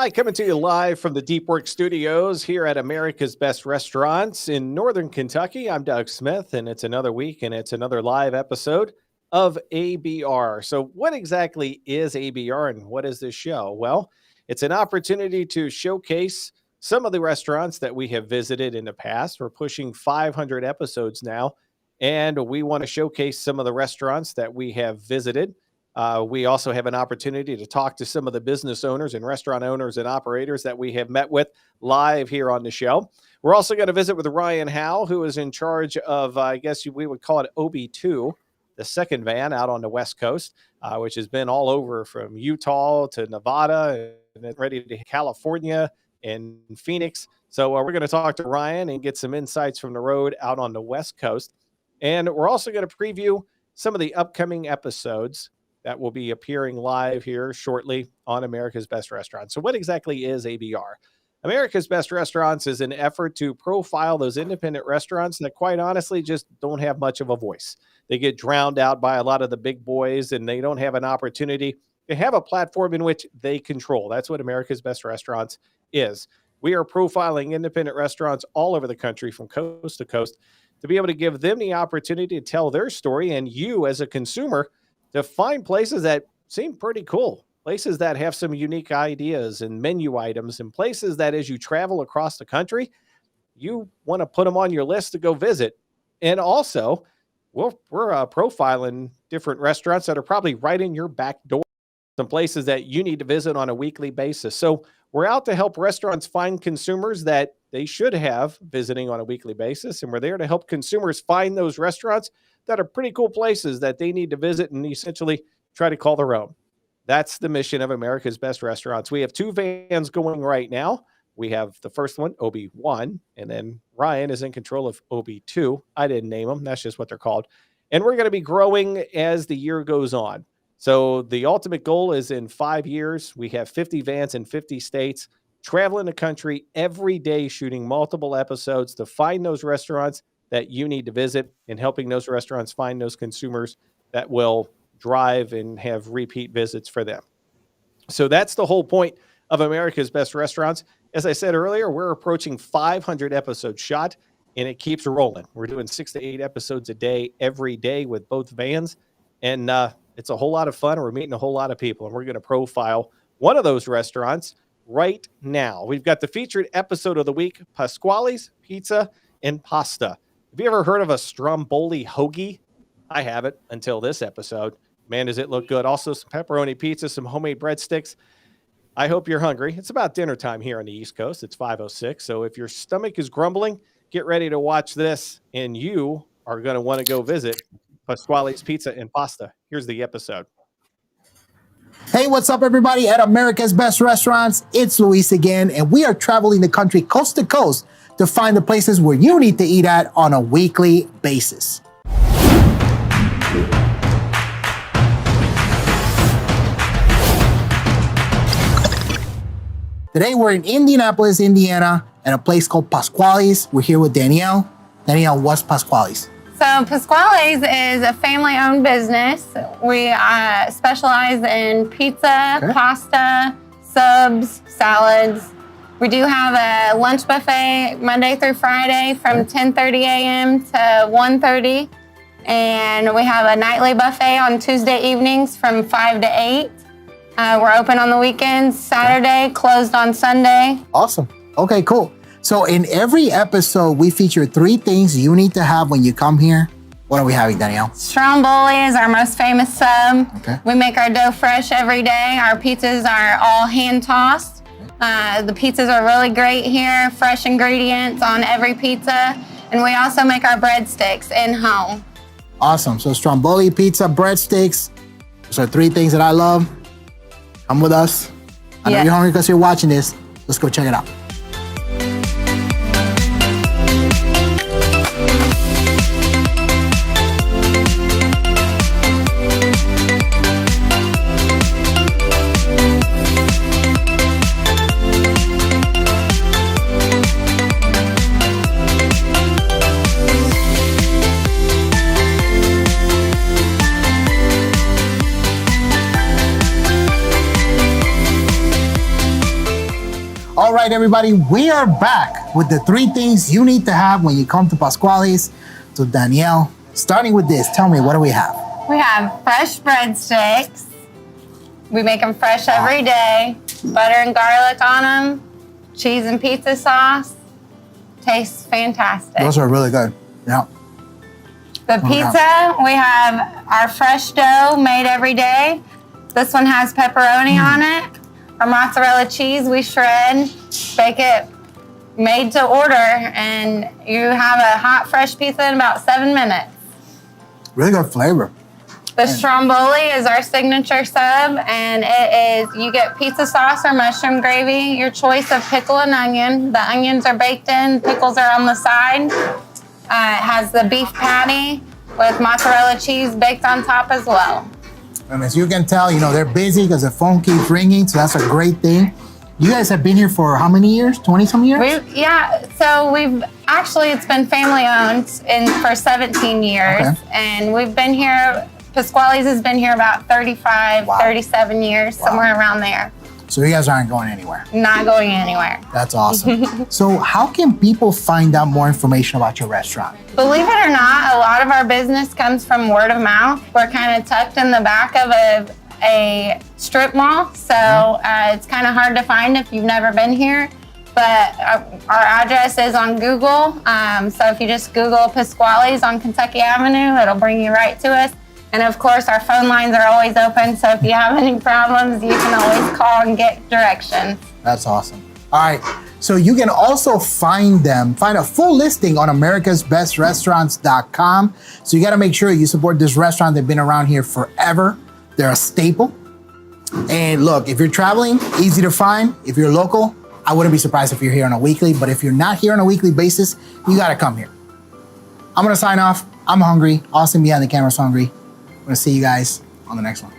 Hi, coming to you live from the Deep Work Studios here at America's Best Restaurants in Northern Kentucky. I'm Doug Smith, and it's another week, and it's another live episode of ABR. So what exactly is ABR, and what is this show? Well, it's an opportunity to showcase some of the restaurants that we have visited in the past. We're pushing 500 episodes now, and we want to showcase some of the restaurants that we have visited. We also have an opportunity to talk to some of the business owners and restaurant owners and operators that we have met with live here on the show. We're also going to visit with Ryan Howe, who is in charge of, I guess we would call it OB2, the second van out on the West Coast, which has been all over from Utah to Nevada and then ready to California and Phoenix. So we're going to talk to Ryan and get some insights from the road out on the West Coast. And we're also going to preview some of the upcoming episodes that will be appearing live here shortly on America's Best Restaurants. So what exactly is ABR? America's Best Restaurants is an effort to profile those independent restaurants that quite honestly just don't have much of a voice. They get drowned out by a lot of the big boys, and they don't have an opportunity to have a platform in which they control. That's what America's Best Restaurants is. We are profiling independent restaurants all over the country from coast to coast to be able to give them the opportunity to tell their story, and you as a consumer to find places that seem pretty cool, places that have some unique ideas and menu items, and places that as you travel across the country, you want to put them on your list to go visit. And also, we're profiling different restaurants that are probably right in your back door, some places that you need to visit on a weekly basis. So we're out to help restaurants find consumers that they should have visiting on a weekly basis, and we're there to help consumers find those restaurants that are pretty cool places that they need to visit and essentially try to call their own. That's the mission of America's Best Restaurants. We have two vans going right now. We have the first one, OB1, and then Ryan is in control of OB2. I didn't name them. That's just what they're called. And we're going to be growing as the year goes on. So the ultimate goal is in 5 years, we have 50 vans in 50 states, traveling the country every day, shooting multiple episodes to find those restaurants that you need to visit, and helping those restaurants find those consumers that will drive and have repeat visits for them. So that's the whole point of America's Best Restaurants. As I said earlier, we're approaching 500 episodes shot, and it keeps rolling. We're doing 6 to 8 episodes a day, every day with both vans. And it's a whole lot of fun. We're meeting a whole lot of people, and we're going to profile one of those restaurants right now. We've got the featured episode of the week, Pasqualis Pizza and Pasta. Have you ever heard of a Stromboli hoagie? I haven't until this episode. Man, does it look good. Also, some pepperoni pizza, some homemade breadsticks. I hope you're hungry. It's about dinner time here on the East Coast. It's 5:06. So if your stomach is grumbling, get ready to watch this, and you are going to want to go visit Pasquale's Pizza and Pasta. Here's the episode. Hey, what's up, everybody? At America's Best Restaurants, it's Luis again, and we are traveling the country coast to coast to find the places where you need to eat at on a weekly basis. Today, we're in Indianapolis, Indiana, at a place called Pasqualis. We're here with Danielle. Danielle, what's Pasqualis? So Pasqualis is a family-owned business. We specialize in pizza, pasta, subs, salads. We do have a lunch buffet Monday through Friday from 10:30 a.m. to 1:30. And we have a nightly buffet on Tuesday evenings from 5 to 8. We're open on the weekends, Saturday, closed on Sunday. Awesome. Okay, cool. So in every episode, we feature 3 things you need to have when you come here. What are we having, Danielle? Stromboli is our most famous sub. Okay. We make our dough fresh every day. Our pizzas are all hand-tossed. The pizzas are really great here, fresh ingredients on every pizza. And we also make our breadsticks in-home. Awesome. So Stromboli, pizza, breadsticks. Those are 3 things that I love. Come with us. I know you're hungry because you're watching this. Let's go check it out. right, everybody, we are back with the 3 things you need to have when you come to Pasqualis. So Danielle, starting with this, tell me, what do we have? We have fresh breadsticks. We make them fresh every day. Butter and garlic on them. Cheese and pizza sauce. Tastes fantastic. Those are really good. Yeah. The pizza, we have our fresh dough made every day. This one has pepperoni on it. Our mozzarella cheese we shred, bake it made to order, and you have a hot fresh pizza in about 7 minutes. Really good flavor. The stromboli is our signature sub, and it is, you get pizza sauce or mushroom gravy, your choice of pickle and onion. The onions are baked in, pickles are on the side. It has the beef patty with mozzarella cheese baked on top as well. And as you can tell, they're busy because the phone keeps ringing, so that's a great thing. You guys have been here for how many years? 20-some years? So it's been family owned for 17 years. Okay. And we've been here, Pasquale's has been here about 35, 37 years, somewhere around there. So you guys aren't going anywhere? Not going anywhere. That's awesome. So how can people find out more information about your restaurant? Believe it or not, a lot of our business comes from word of mouth. We're kind of tucked in the back of a strip mall, so it's kind of hard to find if you've never been here. But our address is on Google, so if you just Google Pasquale's on Kentucky Avenue, it'll bring you right to us. And of course, our phone lines are always open, so if you have any problems, you can always call and get directions. That's awesome. All right, so you can also find a full listing on americasbestrestaurants.com. So you gotta make sure you support this restaurant. They've been around here forever. They're a staple. And look, if you're traveling, easy to find. If you're local, I wouldn't be surprised if you're here on a weekly, but if you're not here on a weekly basis, you gotta come here. I'm gonna sign off. I'm hungry. Austin behind the camera's hungry. I'm gonna see you guys on the next one.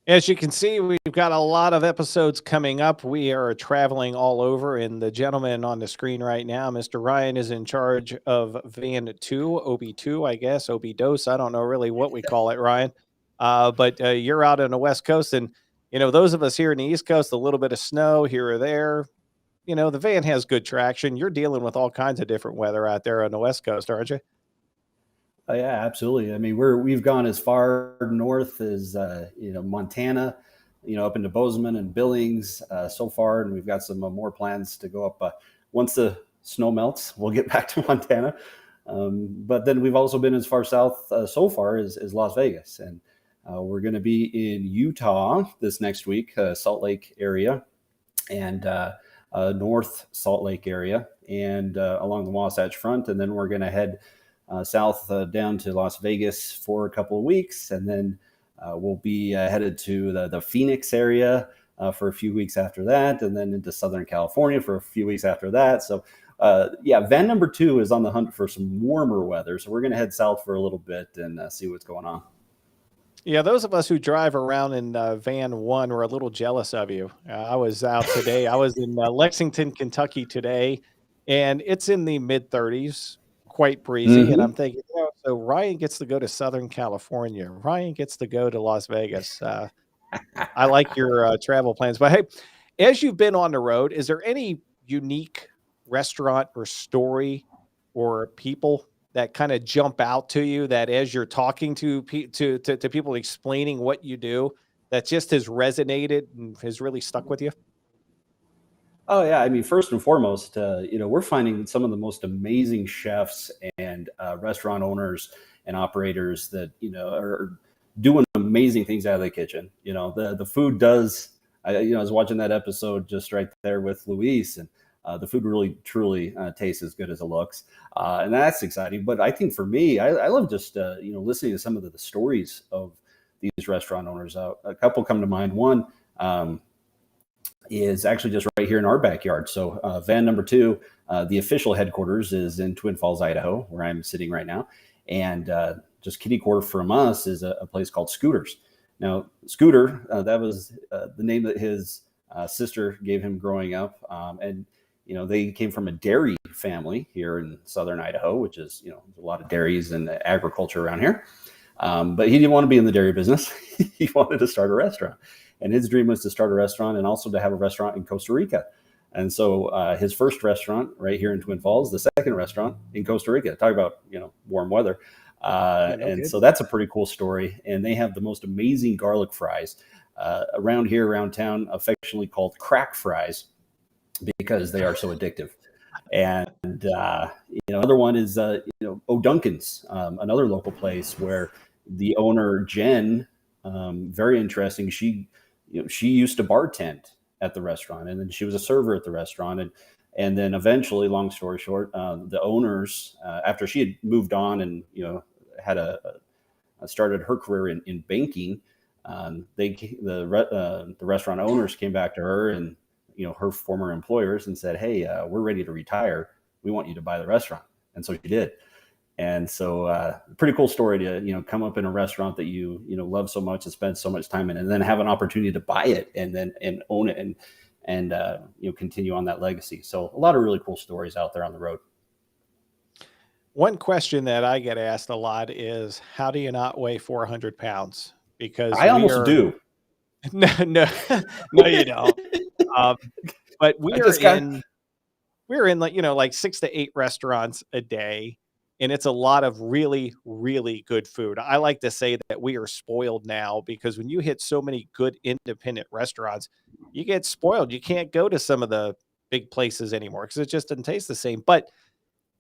As you can see, we've got a lot of episodes coming up. We are traveling all over, and the gentleman on the screen right now, Mr. Ryan, is in charge of Van 2, OB2, I guess, OB-DOS. I don't know really what we call it, Ryan. But you're out on the West Coast, and, those of us here in the East Coast, a little bit of snow here or there. The van has good traction. You're dealing with all kinds of different weather out there on the West Coast, aren't you? Yeah, absolutely. I mean, we've gone as far north as Montana, up into Bozeman and Billings so far, and we've got some more plans to go up. Once the snow melts, we'll get back to Montana. But then we've also been as far south so far as Las Vegas, and we're going to be in Utah this next week, Salt Lake area, and North Salt Lake area, and along the Wasatch Front, and then we're going to head south down to Las Vegas for a couple of weeks, and then we'll be headed to the Phoenix area for a few weeks after that, and then into Southern California for a few weeks after that. So van number 2 is on the hunt for some warmer weather, so we're going to head south for a little bit and see what's going on. Yeah, those of us who drive around in van 1 were a little jealous of you. I was out today. I was in Lexington, Kentucky today, and it's in the mid-30s. Quite breezy, and I'm thinking, so Ryan gets to go to Southern California. Ryan gets to go to Las Vegas. I like your travel plans. But hey, as you've been on the road, is there any unique restaurant or story or people that kind of jump out to you that as you're talking to people explaining what you do, that just has resonated and has really stuck with you? Oh yeah, I mean, first and foremost, we're finding some of the most amazing chefs and restaurant owners and operators that are doing amazing things out of the kitchen. The food does. I was watching that episode just right there with Luis, and the food really truly tastes as good as it looks, and that's exciting. But I think for me, I love just listening to some of the stories of these restaurant owners. A couple come to mind. One. Is actually just right here in our backyard. So van number 2, the official headquarters is in Twin Falls, Idaho, where I'm sitting right now. And just kitty corner from us is a place called Scooters. Now, Scooter, that was the name that his sister gave him growing up. And they came from a dairy family here in southern Idaho, which is, a lot of dairies and agriculture around here. But he didn't want to be in the dairy business. He wanted to start a restaurant. And his dream was to start a restaurant and also to have a restaurant in Costa Rica. And so his first restaurant right here in Twin Falls, the second restaurant in Costa Rica. Talk about, warm weather. So that's a pretty cool story. And they have the most amazing garlic fries around town, affectionately called crack fries, because they are so addictive. And, another one is, O'Duncan's, another local place where the owner, Jen, very interesting. She used to bartend at the restaurant, and then she was a server at the restaurant. And then eventually, long story short, the owners, after she had moved on and, had started her career in banking, the restaurant owners came back to her and, her former employers and said, "Hey, we're ready to retire. We want you to buy the restaurant." And so she did. And so pretty cool story to, come up in a restaurant that you love so much and spend so much time in, and then have an opportunity to buy it and own it and continue on that legacy. So a lot of really cool stories out there on the road. One question that I get asked a lot is, how do you not weigh 400 pounds? Because I almost do. No, no, no, you don't. But we're in like 6 to 8 restaurants a day. And it's a lot of really, really good food. I like to say that we are spoiled now, because when you hit so many good independent restaurants, you get spoiled. You can't go to some of the big places anymore because it just doesn't taste the same. But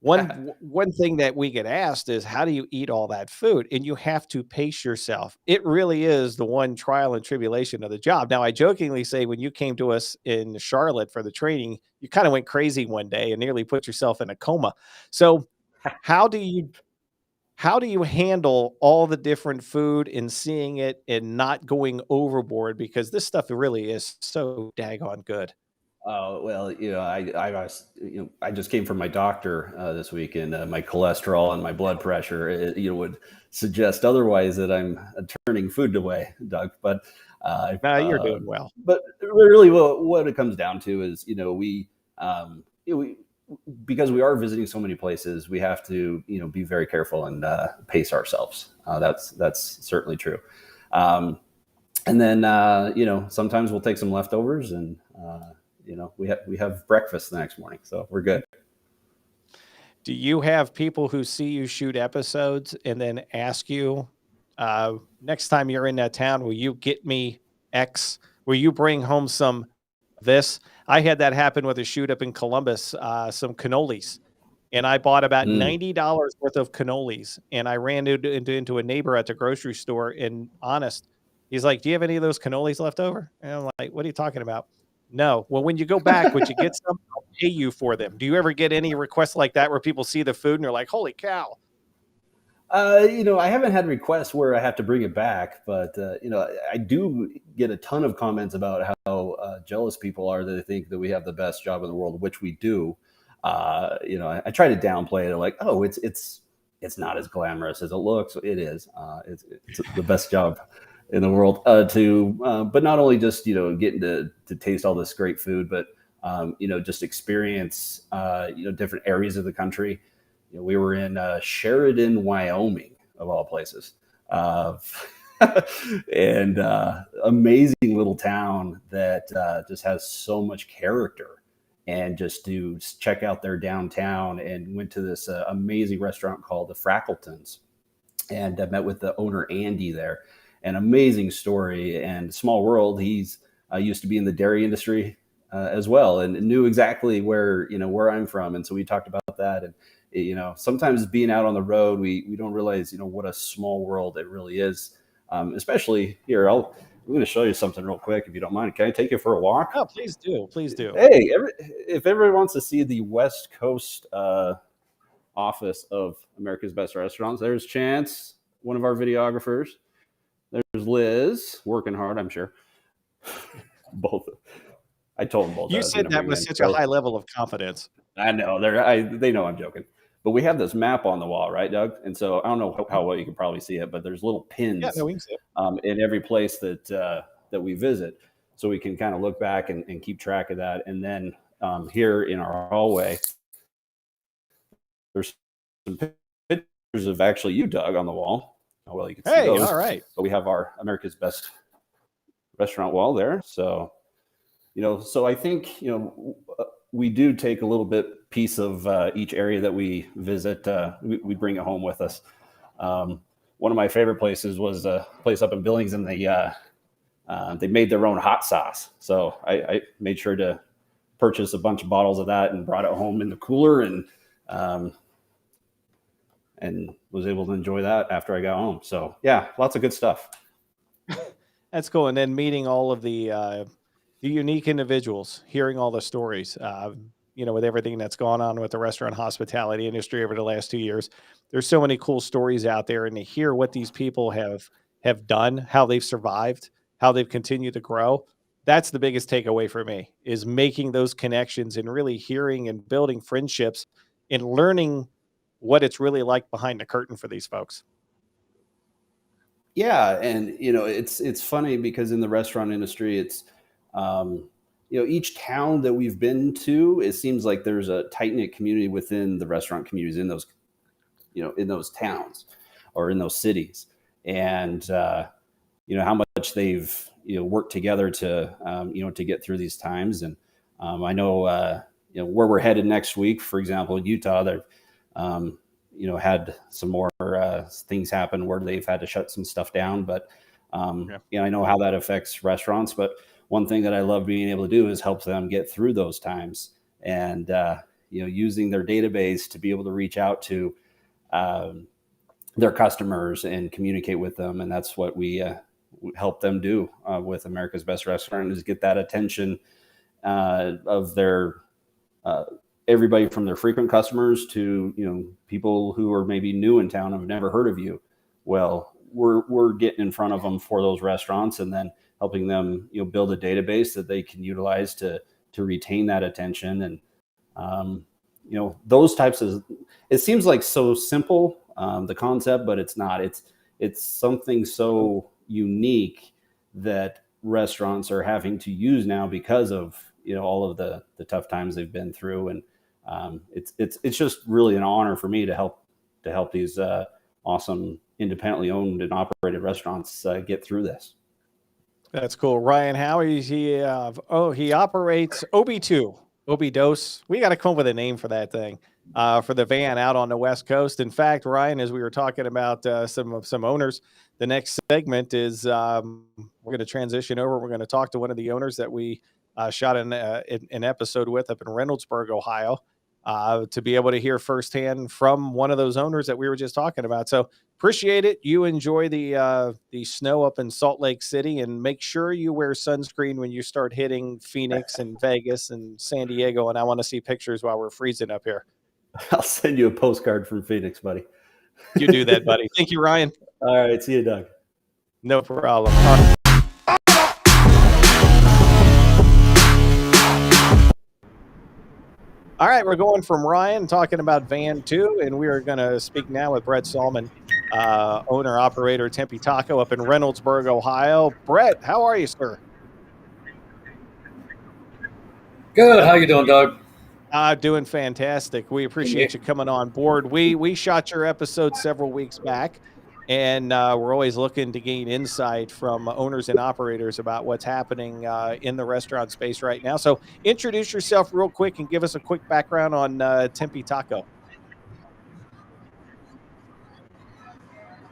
one thing that we get asked is, how do you eat all that food? And you have to pace yourself. It really is the one trial and tribulation of the job. Now, I jokingly say, when you came to us in Charlotte for the training, you kind of went crazy one day and nearly put yourself in a coma. So how do you handle all the different food and seeing it and not going overboard? Because this stuff really is so daggone good. Oh, well, I just came from my doctor this week, and my cholesterol and my blood pressure, would suggest otherwise, that I'm turning food away, Doug. But Now you're doing well. But really, what it comes down to is, we because we are visiting so many places, we have to, be very careful and pace ourselves. That's certainly true. And then, sometimes we'll take some leftovers and, we have breakfast the next morning, so we're good. Do you have people who see you shoot episodes and then ask you, next time you're in that town, will you get me X? Will you bring home some this? I had that happen with a shoot up in Columbus, some cannolis, and I bought about $90 worth of cannolis, and I ran into a neighbor at the grocery store, and honest, he's like, "Do you have any of those cannolis left over?" And I'm like, "What are you talking about?" "No." "Well, when you go back, would you get some? I'll pay you for them." Do you ever get any requests like that where people see the food and they're like, "Holy cow"? I haven't had requests where I have to bring it back, but I do get a ton of comments about how jealous people are that they think that we have the best job in the world, which we do. I try to downplay it, like, oh, it's not as glamorous as it looks. It is. It's the best job in the world. But not only just getting to taste all this great food, but just experience different areas of the country. We were in Sheridan, Wyoming, of all places, and amazing little town that just has so much character. And just to check out their downtown, and went to this amazing restaurant called the Frackletons, and I met with the owner, Andy, there. An amazing story and small world. He's used to be in the dairy industry as well, and knew exactly where I'm from. And so we talked about that. And sometimes being out on the road, we don't realize what a small world it really is. Especially here, I'm going to show you something real quick if you don't mind. Can I take you for a walk? Oh, please do. Please do. Hey, if everyone wants to see the West Coast office of America's Best Restaurants, there's Chance, one of our videographers. There's Liz, working hard, I'm sure. Both. I told them both. You said that with such a high level of confidence. I know. They know I'm joking. But we have this map on the wall, right, Doug? And so I don't know how well you can probably see it, but there's little pins we can see it. In every place that we visit. So we can kind of look back and keep track of that. And then here in our hallway, there's some pictures of actually you, Doug, on the wall. Oh, well, you can see those. All right. But we have our America's Best Restaurant wall there. So, so I think, we do take a little bit piece of each area that we visit. We bring it home with us. One of my favorite places was a place up in Billings, and they made their own hot sauce. So I made sure to purchase a bunch of bottles of that and brought it home in the cooler, and was able to enjoy that after I got home. So yeah, lots of good stuff. That's cool. And then meeting all of the unique individuals, hearing all the stories, with everything that's gone on with the restaurant hospitality industry over the last 2 years, there's so many cool stories out there, and to hear what these people have done, how they've survived, how they've continued to grow. That's the biggest takeaway for me, is making those connections and really hearing and building friendships and learning what it's really like behind the curtain for these folks. Yeah. And, it's funny because in the restaurant industry, it's, each town that we've been to, it seems like there's a tight-knit community within the restaurant communities in those, in those towns or in those cities. And, how much they've, worked together to, to get through these times. And I know, where we're headed next week, for example, in Utah, they've, had some more things happen where they've had to shut some stuff down. But, I know how that affects restaurants. But one thing that I love being able to do is help them get through those times, and, using their database to be able to reach out to their customers and communicate with them. And that's what we help them do with America's Best Restaurant, is get that attention of their everybody from their frequent customers to, people who are maybe new in town and have never heard of you. Well, we're getting in front of them for those restaurants, and then helping them, build a database that they can utilize to retain that attention. And, those types of, it seems like so simple, the concept, but it's not. It's something so unique that restaurants are having to use now because of, all of the tough times they've been through. And it's just really an honor for me to help these awesome independently owned and operated restaurants get through this. That's cool. Ryan Howe, he operates OB2, OB-Dose. We got to come up with a name for that thing, for the van out on the West Coast. In fact, Ryan, as we were talking about some owners, the next segment is we're going to transition over. We're going to talk to one of the owners that we shot an episode with up in Reynoldsburg, Ohio, to be able to hear firsthand from one of those owners that we were just talking about. So appreciate it. You enjoy the snow up in Salt Lake City, and make sure you wear sunscreen when you start hitting Phoenix and Vegas and San Diego. And I want to see pictures while we're freezing up here. I'll send you a postcard from Phoenix, buddy. You do that, buddy. Thank you, Ryan. All right. See you, Doug. No problem. All right, we're going from Ryan talking about Van 2, and we are going to speak now with Bret Solman, owner-operator Tempe Taco up in Reynoldsburg, Ohio. Bret, how are you, sir? Good. How you doing, Doug? Doing fantastic. We appreciate you coming on board. We shot your episode several weeks back, and we're always looking to gain insight from owners and operators about what's happening in the restaurant space right now. So introduce yourself real quick and give us a quick background on Tempe Taco.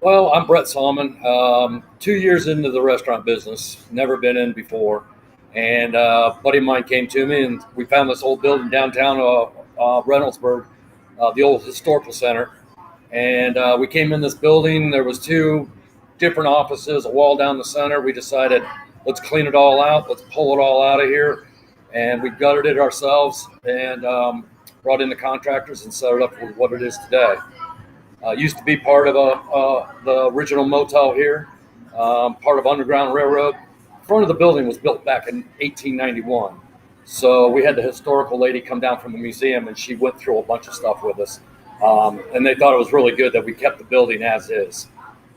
Well, I'm Bret Solman. 2 years into the restaurant business, never been in before. And a buddy of mine came to me, and we found this old building downtown Reynoldsburg, the old historical center. And we came in this building. There was two different offices, a wall down the center. We decided, let's clean it all out. Let's pull it all out of here. And we gutted it ourselves and brought in the contractors and set it up with what it is today. Used to be part of the original motel here, part of Underground Railroad. Front of the building was built back in 1891. So we had the historical lady come down from the museum, and she went through a bunch of stuff with us. And they thought it was really good that we kept the building as is,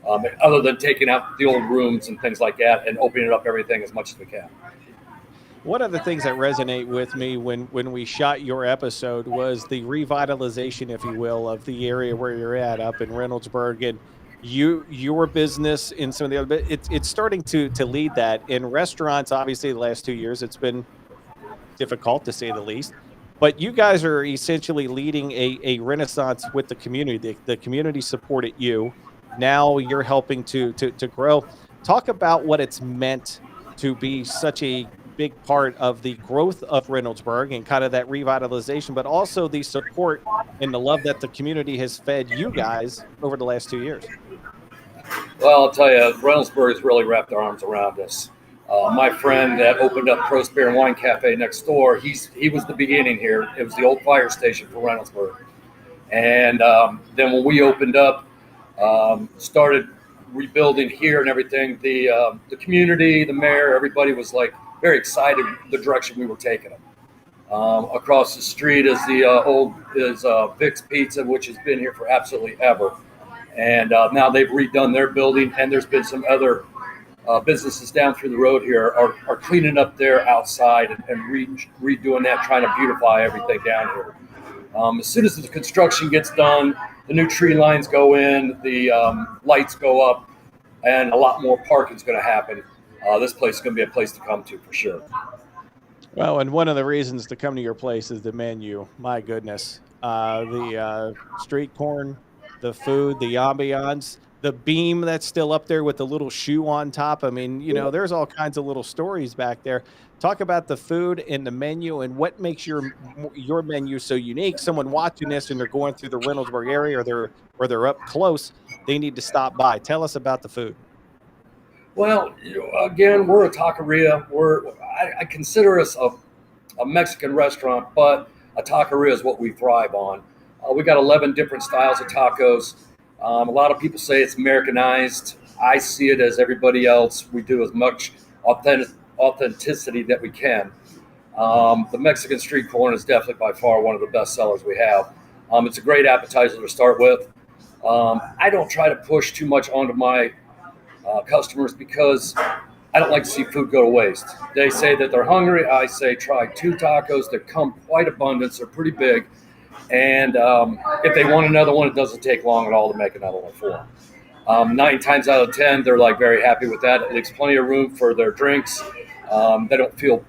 other than taking out the old rooms and things like that and opening up everything as much as we can. One of the things that resonate with me when we shot your episode was the revitalization, if you will, of the area where you're at up in Reynoldsburg, and your business in some of the other, it's starting to lead that in restaurants. Obviously, the last 2 years it's been difficult to say the least, but you guys are essentially leading a renaissance with the community. The community supported you. Now you're helping to grow. Talk about what it's meant to be such a big part of the growth of Reynoldsburg and kind of that revitalization, but also the support and the love that the community has fed you guys over the last 2 years. Well, I'll tell you, Reynoldsburg has really wrapped their arms around us. My friend that opened up Prost Beer and Wine Cafe next door, he was the beginning here. It was the old fire station for Reynoldsburg. And then when we opened up, started rebuilding here and everything, the community, the mayor, everybody was like very excited the direction we were taking them. Across the street is Vic's Pizza, which has been here for absolutely ever. And now they've redone their building, and there's been some other businesses down through the road here are cleaning up their outside and redoing that, trying to beautify everything down here. As soon as the construction gets done, the new tree lines go in, the lights go up, and a lot more parking is going to happen. This place is going to be a place to come to for sure. Well, and one of the reasons to come to your place is the menu. My goodness. The street corn, the food, the ambiance, the beam that's still up there with the little shoe on top. I mean, there's all kinds of little stories back there. Talk about the food and the menu and what makes your menu so unique. Someone watching this and they're going through the Reynoldsburg area or they're up close, they need to stop by. Tell us about the food. Well, again, we're a taqueria. I consider us a Mexican restaurant, but a taqueria is what we thrive on. We got 11 different styles of tacos. A lot of people say it's Americanized. I see it as everybody else. We do as much authenticity that we can. The Mexican street corn is definitely by far one of the best sellers we have. It's a great appetizer to start with. I don't try to push too much onto my customers because I don't like to see food go to waste. They say that they're hungry. I say try 2 tacos. They come quite abundant. They're pretty big. And if they want another one, it doesn't take long at all to make another one for them. 9 times out of 10, they're like very happy with that. It leaves plenty of room for their drinks. They don't feel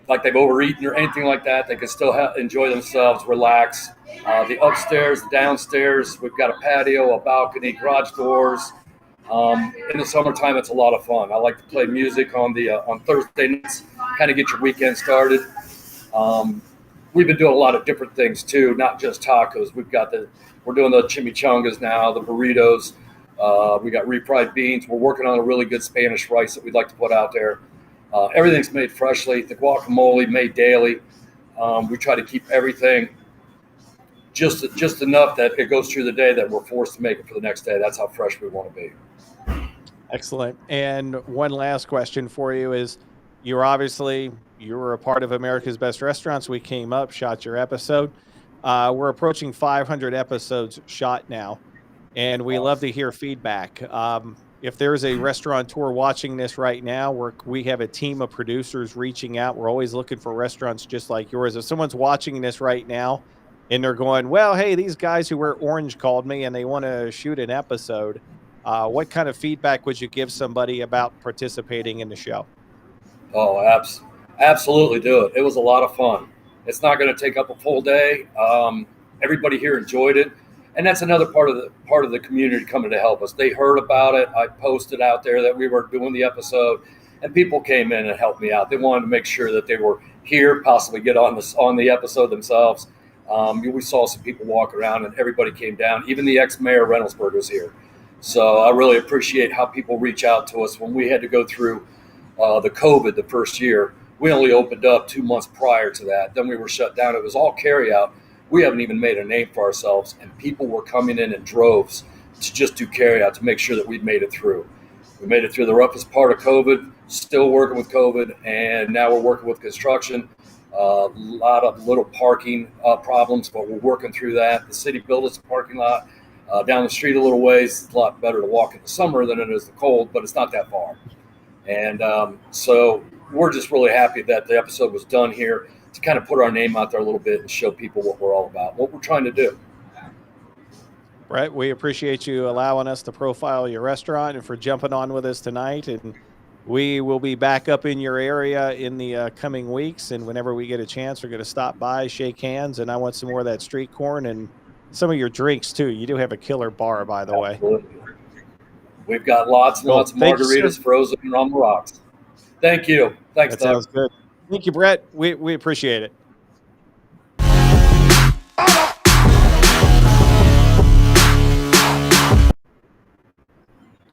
like they've overeaten or anything like that. They can still enjoy themselves, relax. The upstairs, the downstairs, we've got a patio, a balcony, garage doors. In the summertime, it's a lot of fun. I like to play music on Thursday nights, kind of get your weekend started. We've been doing a lot of different things too, not just tacos. We're doing the chimichangas now, the burritos. We got refried beans. We're working on a really good Spanish rice that we'd like to put out there. Everything's made freshly. The guacamole made daily. We try to keep everything just enough that it goes through the day that we're forced to make it for the next day. That's how fresh we want to be. Excellent. And one last question for you is, you were a part of America's Best Restaurants. We came up, shot your episode. We're approaching 500 episodes shot now, and we love to hear feedback. If there's a restaurateur watching this right now, we have a team of producers reaching out. We're always looking for restaurants just like yours. If someone's watching this right now and they're going, well, hey, these guys who wear orange called me and they want to shoot an episode, what kind of feedback would you give somebody about participating in the show? Oh, absolutely do it. It was a lot of fun. It's not going to take up a full day. Everybody here enjoyed it. And that's another part of the community coming to help us. They heard about it. I posted out there that we were doing the episode, and people came in and helped me out. They wanted to make sure that they were here, possibly get on the episode themselves. We saw some people walk around, and everybody came down. Even the ex-mayor of Reynoldsburg was here. So I really appreciate how people reach out to us. When we had to go through the COVID the first year, we only opened up 2 months prior to that. Then we were shut down. It was all carry out. We haven't even made a name for ourselves, and people were coming in droves to just do carry out to make sure that we'd made it through. We made it through the roughest part of COVID, still working with COVID, and now we're working with construction. A lot of little parking problems, but we're working through that. The city built us a parking lot down the street a little ways. It's a lot better to walk in the summer than it is the cold, but it's not that far. And so we're just really happy that the episode was done here to kind of put our name out there a little bit and show people what we're all about, what we're trying to do. Brett, we appreciate you allowing us to profile your restaurant and for jumping on with us tonight. And we will be back up in your area in the coming weeks. And whenever we get a chance, we're going to stop by, shake hands. And I want some more of that street corn and some of your drinks, too. You do have a killer bar, by the way. We've got lots and lots of margaritas frozen on the rocks. Thank you. Thanks, That sounds good. Thank you, Brett. We appreciate it.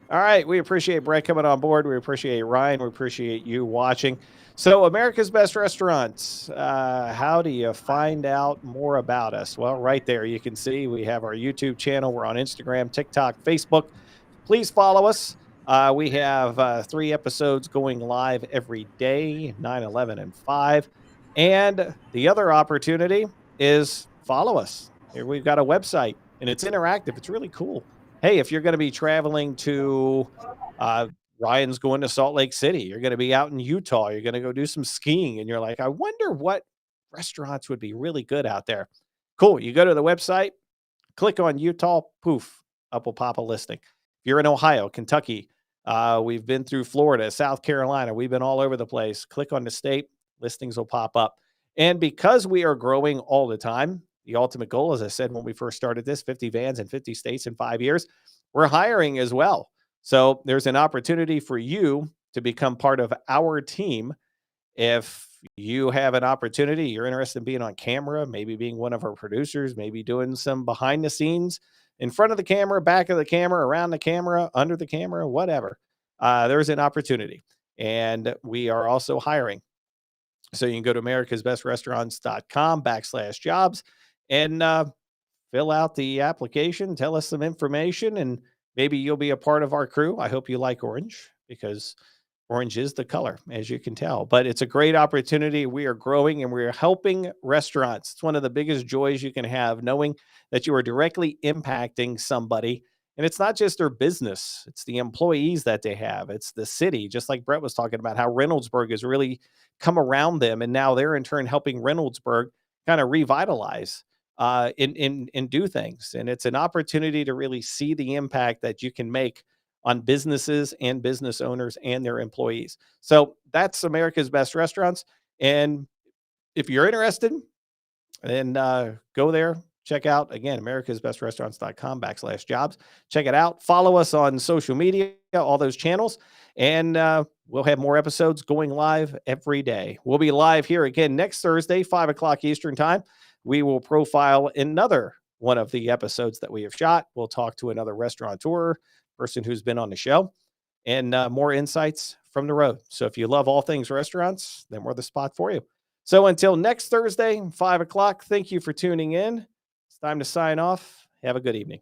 All right. We appreciate Brett coming on board. We appreciate Ryan. We appreciate you watching. So, America's Best Restaurants. How do you find out more about us? Well, right there, you can see we have our YouTube channel. We're on Instagram, TikTok, Facebook. Please follow us. We have 3 episodes going live every day, 9, 11, and 5. And the other opportunity is follow us. Here we've got a website, and it's interactive. It's really cool. Hey, if you're going to be traveling to Ryan's going to Salt Lake City, you're going to be out in Utah, you're going to go do some skiing, and you're like, I wonder what restaurants would be really good out there. Cool. You go to the website, click on Utah, poof, up will pop a listing. If you're in Ohio, Kentucky, we've been through Florida, South Carolina, we've been all over the place. Click on the state, listings will pop up. And because we are growing all the time, the ultimate goal, as I said when we first started this, 50 vans in 50 states in 5 years, we're hiring as well. So there's an opportunity for you to become part of our team. If you have an opportunity, you're interested in being on camera, maybe being one of our producers, maybe doing some behind the scenes, in front of the camera, back of the camera, around the camera, under the camera, whatever, there's an opportunity. And we are also hiring. So you can go to americasbestrestaurants.com/jobs and fill out the application, tell us some information, and maybe you'll be a part of our crew. I hope you like orange, because orange is the color, as you can tell. But it's a great opportunity. We are growing and we're helping restaurants. It's one of the biggest joys you can have, knowing that you are directly impacting somebody. And it's not just their business, it's the employees that they have. It's the city, just like Brett was talking about, how Reynoldsburg has really come around them. And now they're in turn helping Reynoldsburg kind of revitalize and do things. And it's an opportunity to really see the impact that you can make on businesses and business owners and their employees. So that's America's Best Restaurants. And if you're interested, then go there. Check out, again, americasbestrestaurants.com/jobs. Check it out. Follow us on social media, all those channels, and we'll have more episodes going live every day. We'll be live here again next Thursday, 5 o'clock Eastern time. We will profile another one of the episodes that we have shot. We'll talk to another restaurateur, person who's been on the show, and more insights from the road. So if you love all things restaurants, then we're the spot for you. So until next Thursday, 5 o'clock, thank you for tuning in. It's time to sign off. Have a good evening.